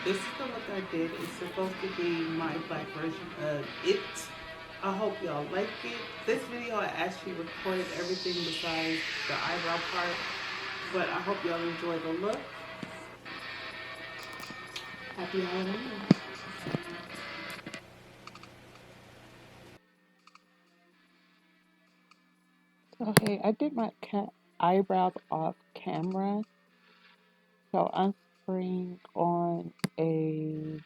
This is the look I did. It's supposed to be my black version of it. I hope y'all like it. This video I actually recorded everything besides the eyebrow part, but I hope y'all enjoy the look. Happy Halloween. Okay, I did my eyebrows off camera, so I'm spraying on a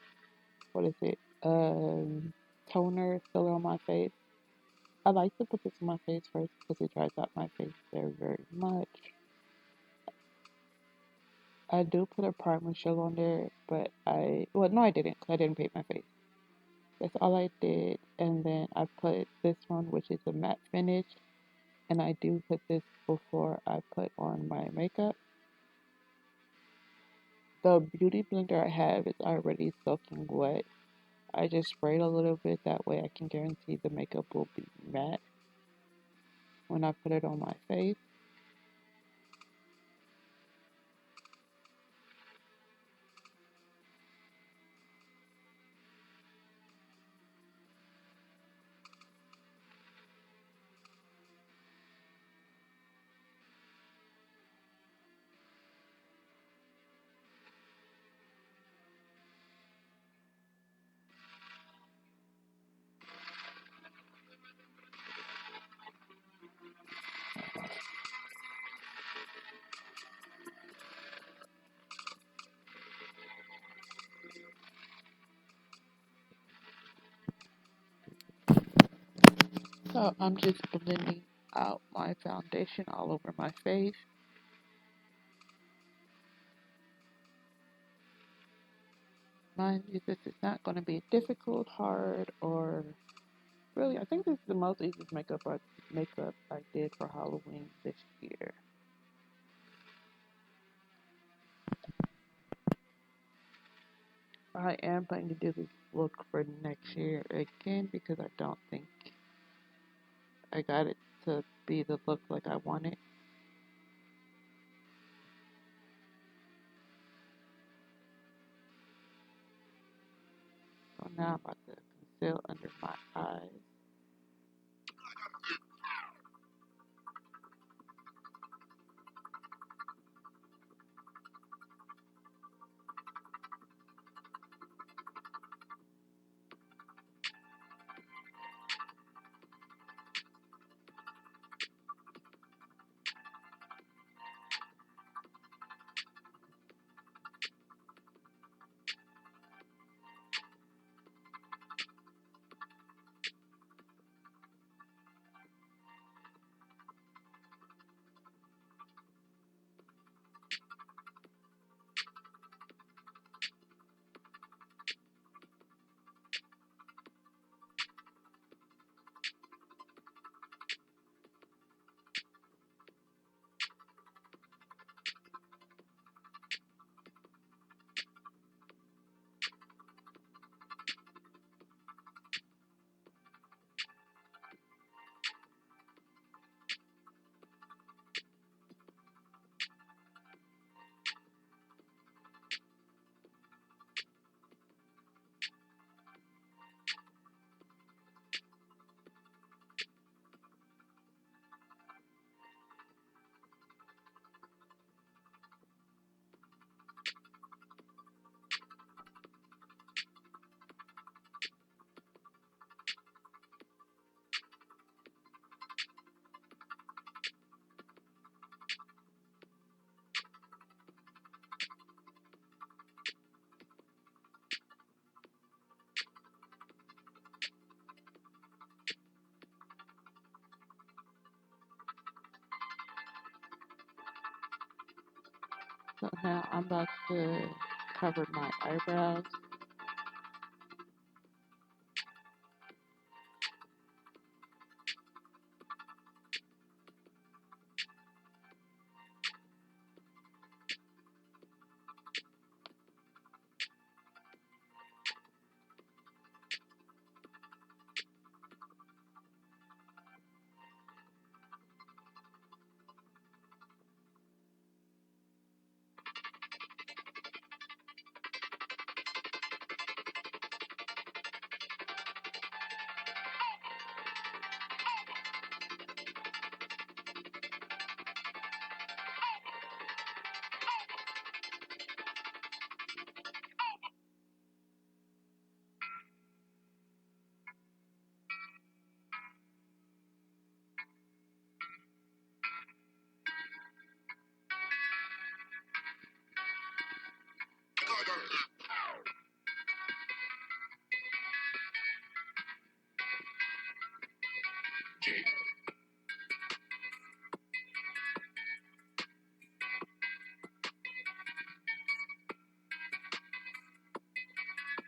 what is it? Toner filler on my face. I like to put this on my face first because it dries out my face very, very much. I do put a primer shell on there, but well, no, I didn't, 'cause I didn't paint my face. That's all I did, and then I put this one, which is a matte finish, and I do put this before I put on my makeup. The beauty blender I have is already soaking wet. I just sprayed a little bit, that way I can guarantee the makeup will be matte when I put it on my face. So I'm just blending out my foundation all over my face. Mind you, this is not going to be difficult, hard, or really. I think this is the most easiest makeup I did for Halloween this year. I am planning to do this look for next year again because I don't think I got it to be the look like I wanted. So now I'm about to conceal under my eyes. So now I'm about to cover my eyebrows.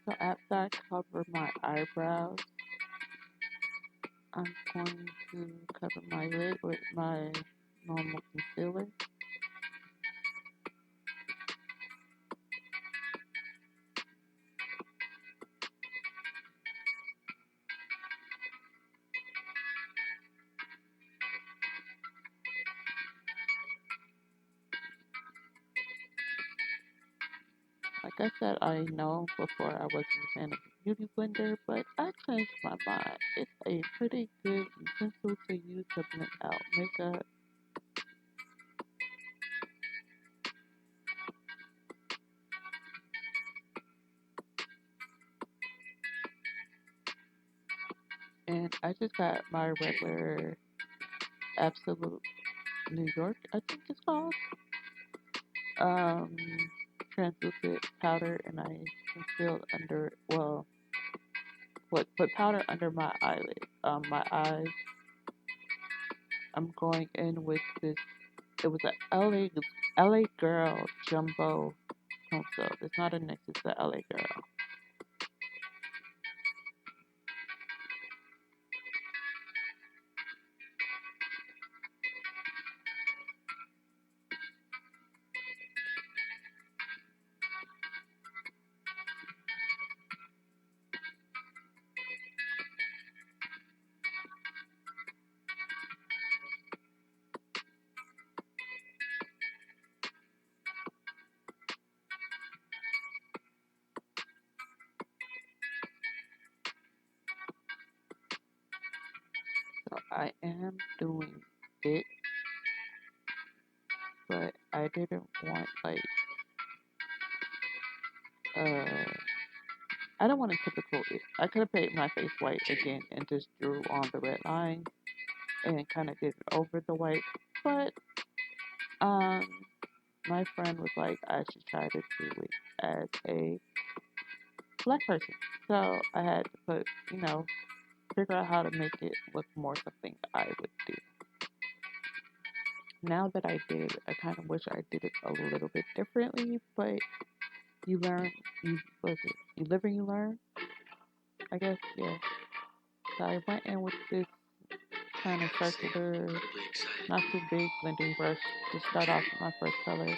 So after I cover my eyebrows, I'm going to cover my lid with my normal concealer. Like I said, I know before I wasn't a fan of the Beauty Blender, but I changed my mind. It's a pretty good utensil to use to blend out makeup. And I just got my regular Absolute New York, I think it's called, um, translucent powder, and I concealed under, well, put powder under my eyelid, my eyes. I'm going in with this. It was a LA Girl Jumbo pencil. It's not a NYX. It's a LA Girl. So I am doing it, but I didn't want like uh I don't want a typical it. I could have painted my face white again and just drew on the red line and kind of did it over the white, but um my friend was like I should try to do it as a black person. So I had to figure out how to make it look more something I would do. Now that I did, I kind of wish I did it a little bit differently, but you learn, you live and you learn, I guess, yeah. So I went in with this kind of circular, not too big blending brush to start off with my first color.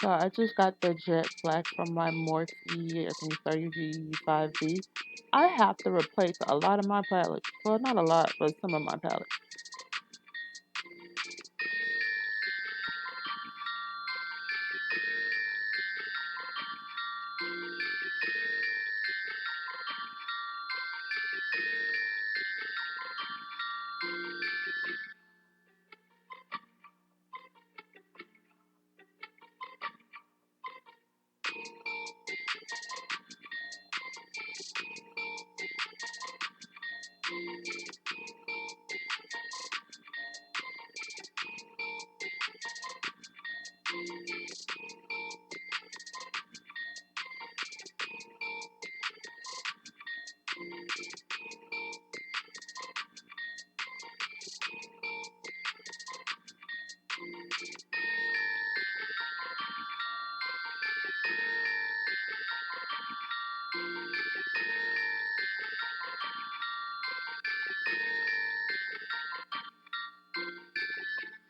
So I just got the jet black from my Morphe, I think 30V5V. I have to replace a lot of my palettes. Well, not a lot, but some of my palettes.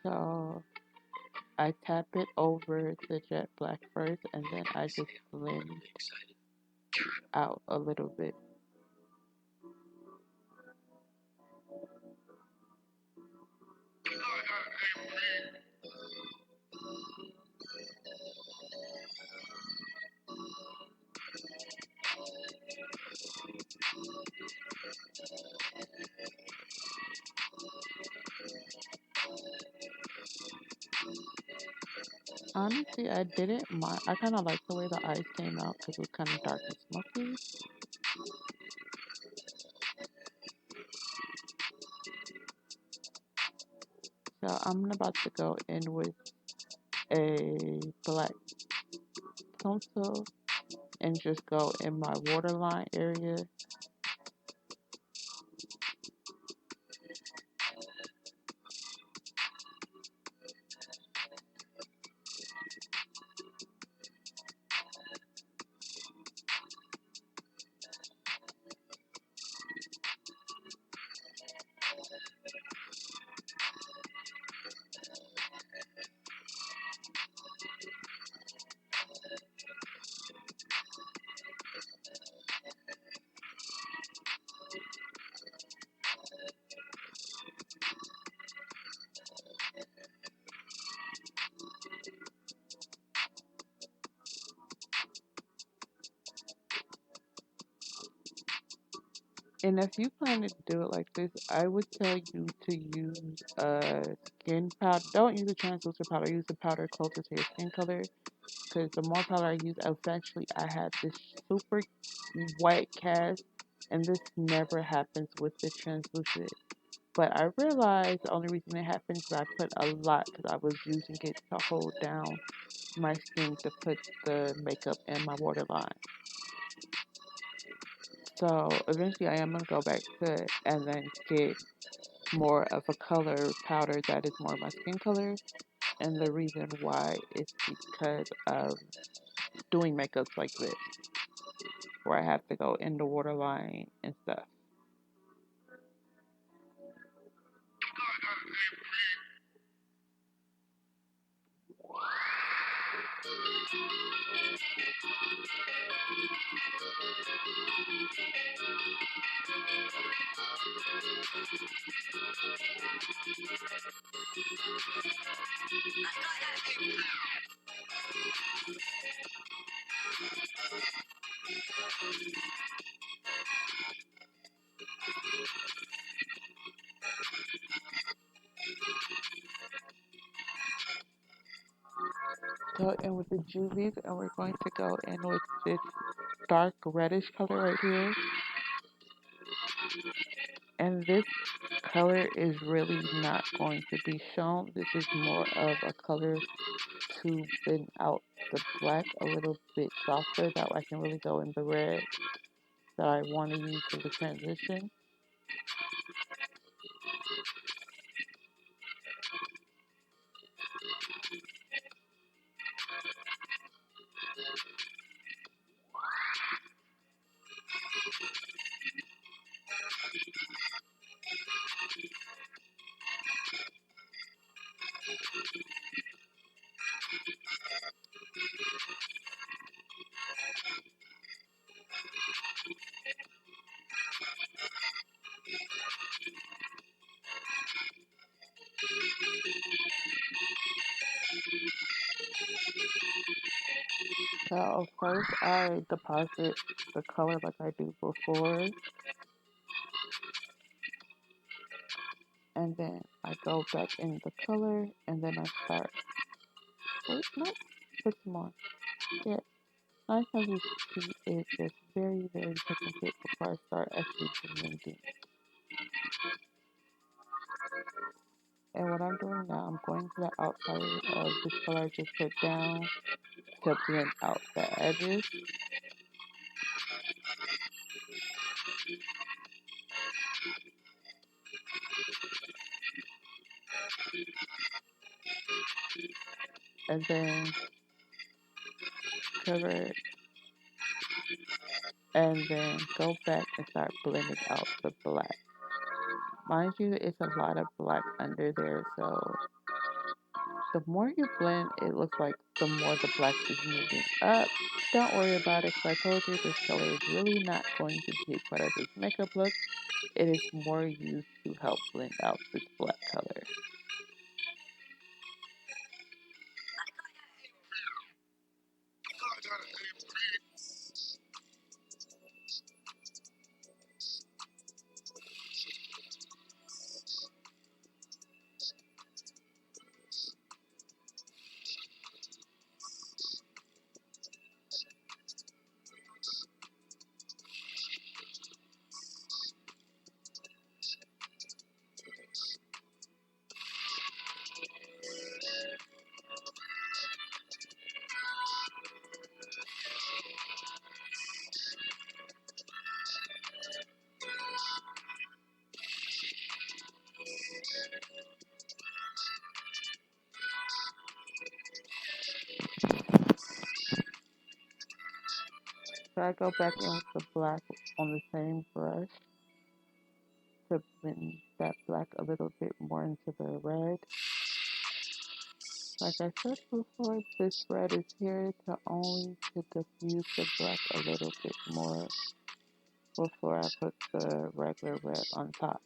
So I tap it over the jet black first, and then I just blend out a little bit. Honestly, I didn't mind. I kind of like the way the eyes came out because it was kind of dark and smoky. So I'm about to go in with a black pencil and just go in my waterline area. And if you plan to do it like this, I would tell you to use a skin powder. Don't use a translucent powder. Use a powder closer to your skin color. Because the more powder I use, eventually I had this super white cast, and this never happens with the translucent. But I realized the only reason it happened is I put a lot because I was using it to hold down my skin to put the makeup in my waterline. So eventually I am gonna go back to it and then get more of a color powder that is more my skin color. And the reason why is because of doing makeups like this, where I have to go in the waterline and stuff. Go in with the Juvies, and we're going to go in with this dark reddish color right here. And this color is really not going to be shown. This is more of a color to blend out the black a little bit softer. That way I can really go in the red that I want to use for the transition. So first I deposit the color like I do before, and then I go back in the color, and then I start. Wait, no, put some more. Yeah, 9 times you see is just very touch and fit before I start actually blending. And what I'm doing now, I'm going to the outside of this color I just put down to blend out the edges. And then cover it, and then go back and start blending out the black. Mind you, it's a lot of black under there, so the more you blend, it looks like the more the black is moving up. Don't worry about it because I told you this color is really not going to take part of this makeup look. It is more used to help blend out this black color. So I go back in with the black on the same brush to blend that black a little bit more into the red. Like I said before, this red is here to only to diffuse the black a little bit more before I put the regular red on top.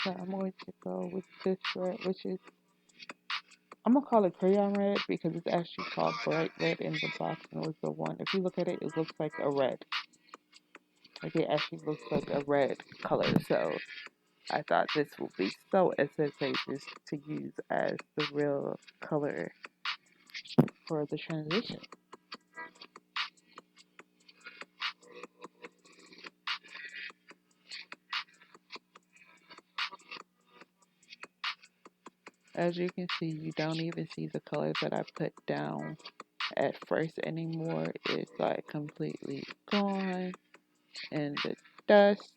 So I'm going to go with this red, which is, I'm going to call it crayon red because it's actually called bright red in the box and it was the one. If you look at it, it looks like a red. Like it actually looks like a red color. So I thought this would be so advantageous to use as the real color for the transition. As you can see, you don't even see the colors that I put down at first anymore. It's like completely gone in the dust.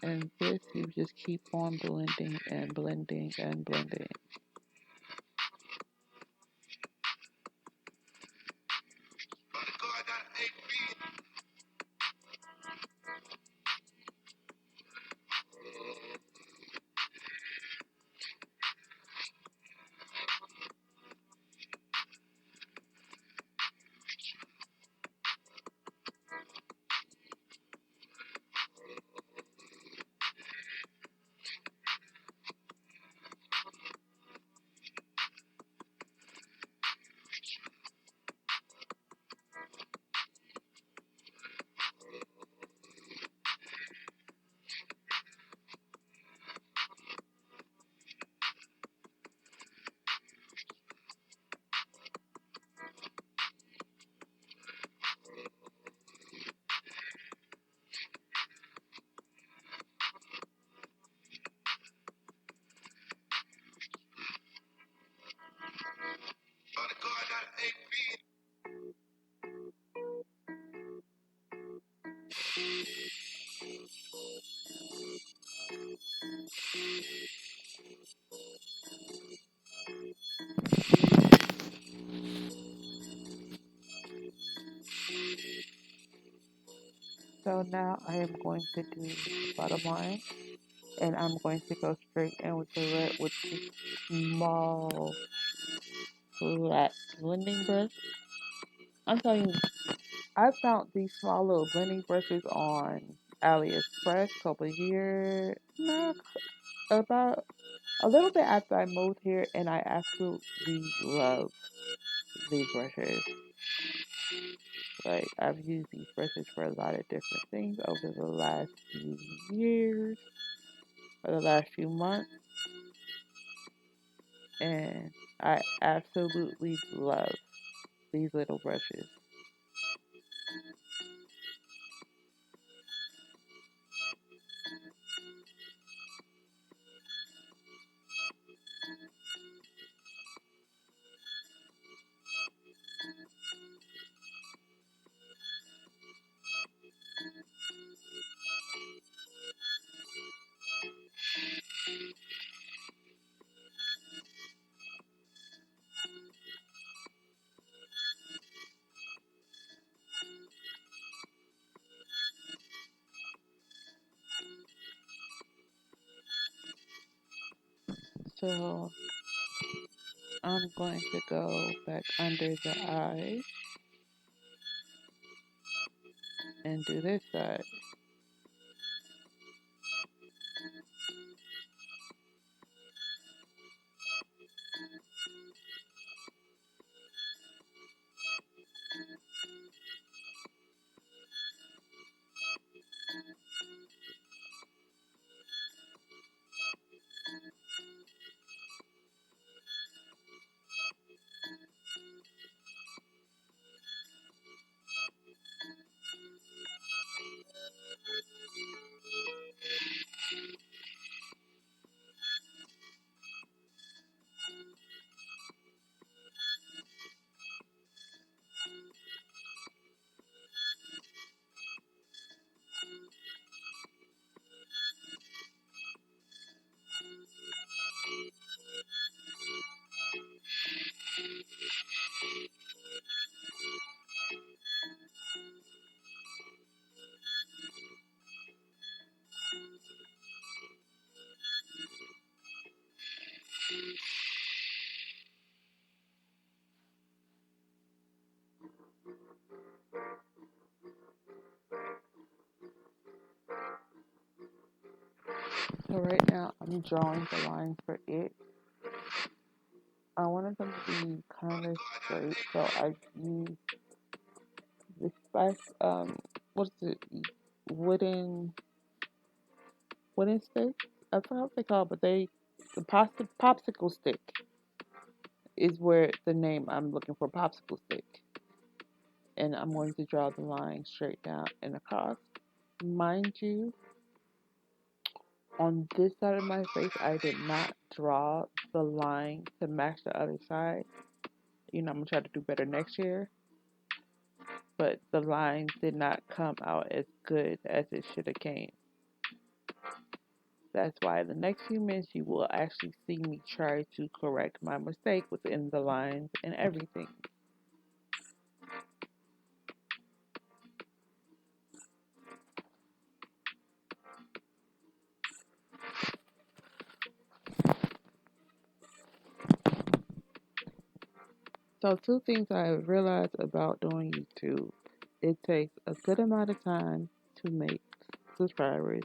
And this, you just keep on blending and blending and blending. So now I am going to do bottom line, and I'm going to go straight in with the red with the small flat blending brush. I'm telling you, I found these small little blending brushes on AliExpress a couple of years, no, about a little bit after I moved here, and I absolutely love these brushes. Like, I've used these brushes for a lot of different things over the last few years, or the last few months, and I absolutely love these little brushes. So I'm going to go back under the eyes and do this side. So right now I'm drawing the lines for it. I wanted them to be kind of straight, so I used this spice, what's it, wooden, wooden stick? I forgot what they call it, but the popsicle stick is where the name I'm looking for, popsicle stick. And I'm going to draw the line straight down and across. Mind you, on this side of my face, I did not draw the line to match the other side. I'm gonna try to do better next year, but the line did not come out as good as it should have came. That's why the next few minutes you will actually see me try to correct my mistake within the lines and everything. So two things I realized about doing YouTube. It takes a good amount of time to make subscribers.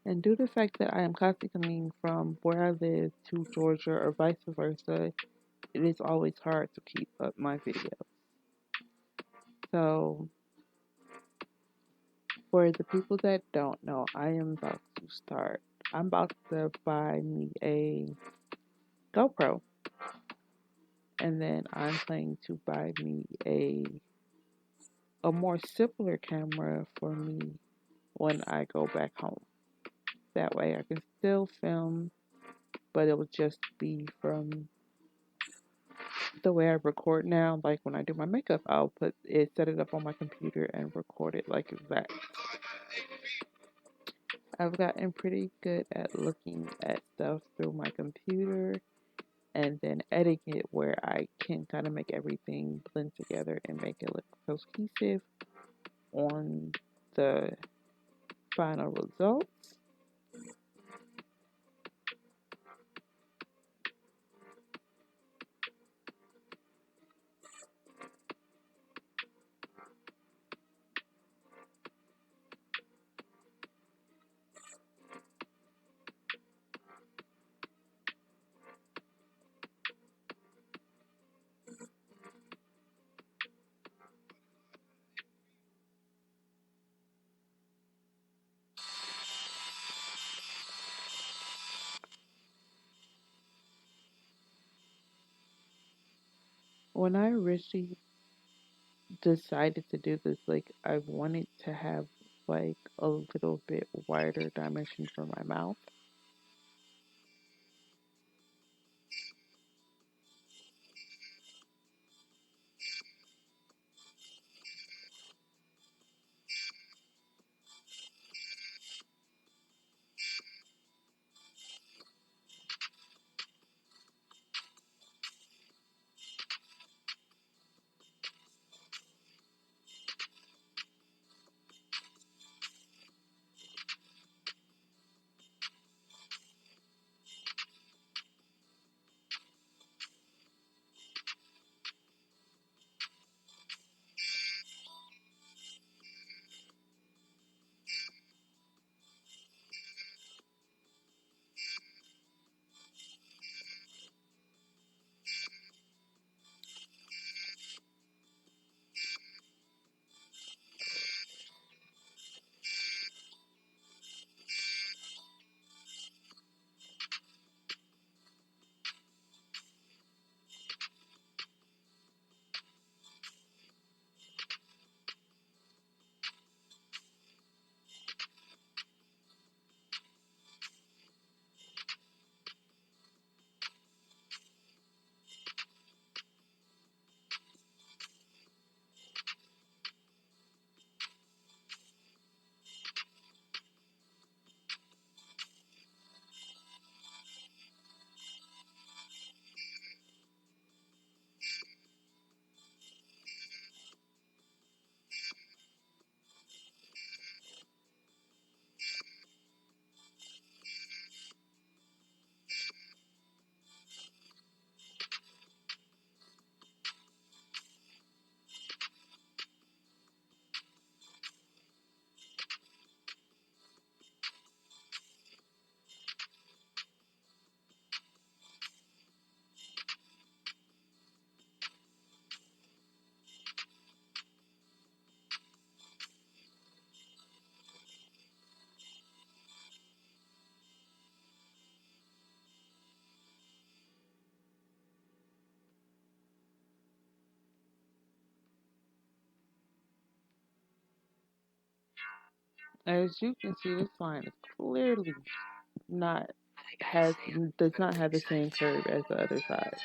And due to the fact that I am constantly coming from where I live to Georgia or vice versa, it is always hard to keep up my videos. So for the people that don't know, I'm about to buy me a GoPro. And then I'm planning to buy me a more simpler camera for me when I go back home. That way I can still film, but it will just be from the way I record now. Like when I do my makeup, I'll set it up on my computer and record it like that. I've gotten pretty good at looking at stuff through my computer and then editing it where I can kind of make everything blend together and make it look cohesive on the final results. When I originally decided to do this, like I wanted to have like a little bit wider dimension for my mouth. As you can see, this line is clearly not has does not have the same curve as the other side.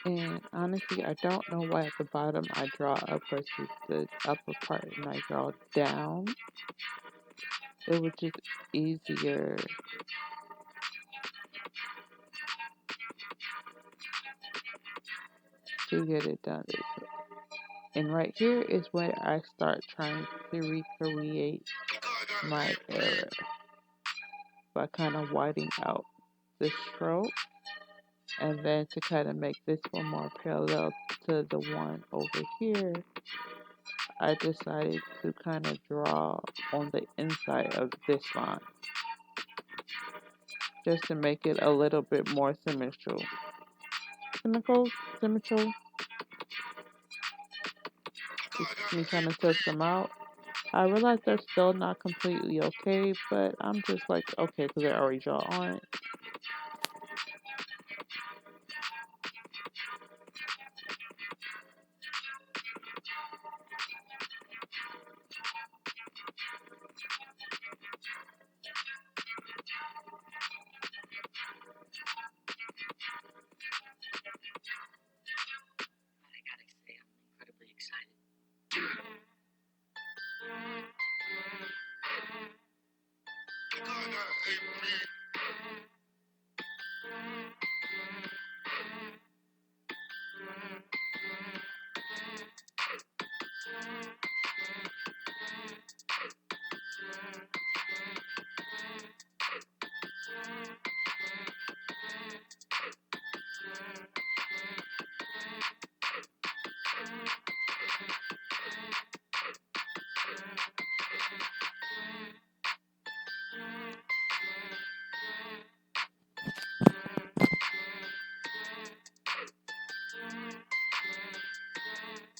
And honestly, I don't know why at the bottom I draw up versus the upper part and I draw down. It was just easier to get it done this way. And right here is where I start trying to recreate my error by kind of widening out the stroke And then to kind of make this one more parallel to the one over here, I decided to kind of draw on the inside of this line just to make it a little bit more symmetrical. Symmetrical. Just me trying to test them out. I realize they're still not completely okay, but I'm just like, okay, because I already draw on it. I gotta say, I'm incredibly excited.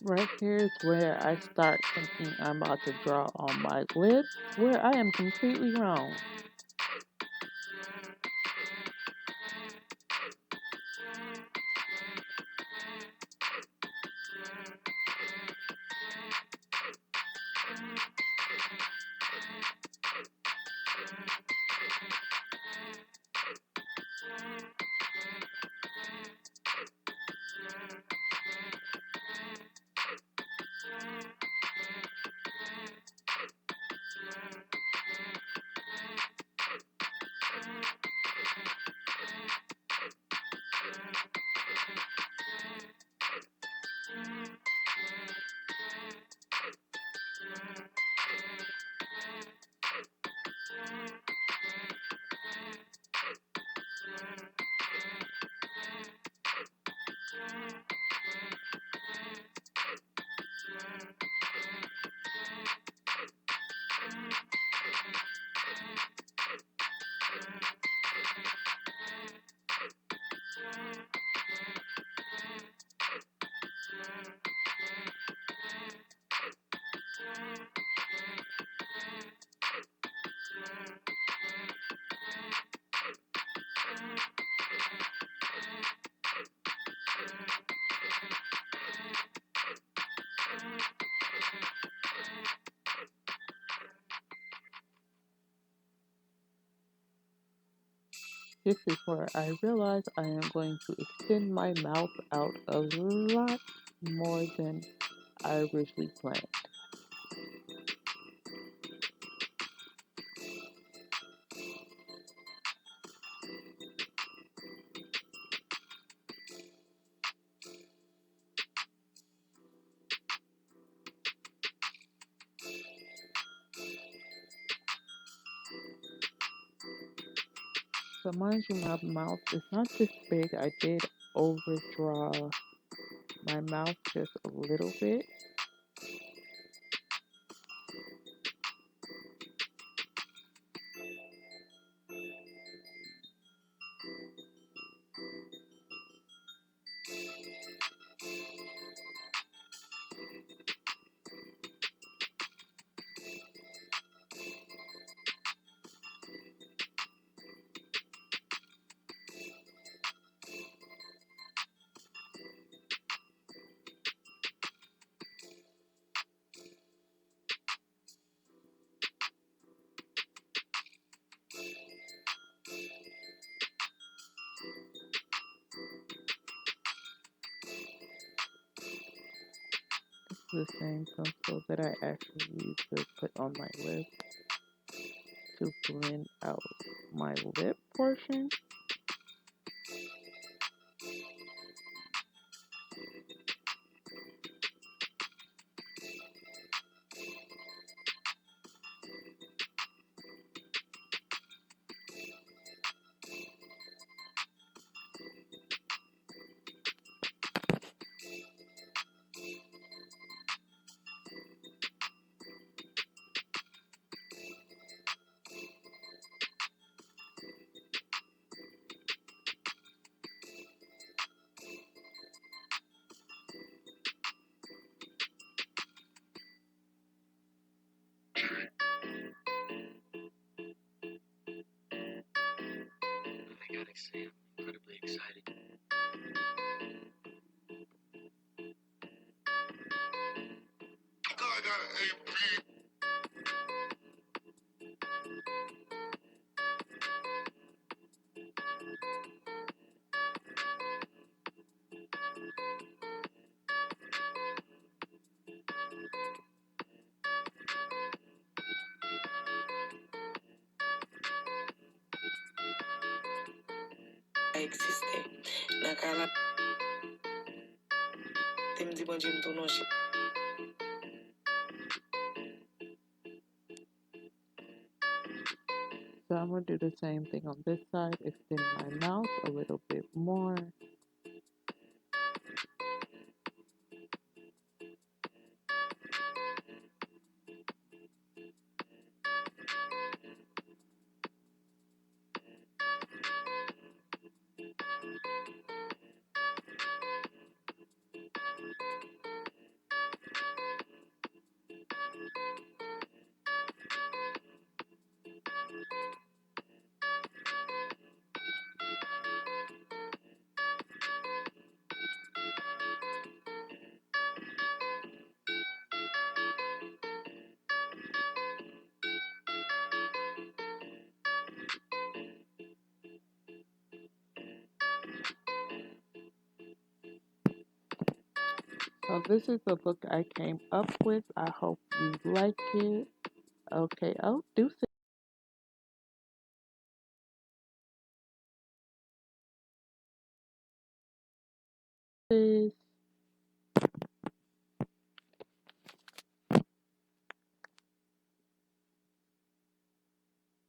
Right here is where I start thinking I'm about to draw on my lip, where I am completely wrong. This is where I realize I am going to extend my mouth out a lot more than I originally planned. So mind you, my mouth is not this big. I did overdraw my mouth just a little bit. The same pencil that I actually used to put on my lip to blend out my lip portion. I say, I'm incredibly excited. I got an AP. Existe. Nakala temzi bonje mtonoshi. So I'm going to do the same thing on this side, extend my mouth a little bit more. So this is the look I came up with. I hope you like it. Okay, oh, deuces.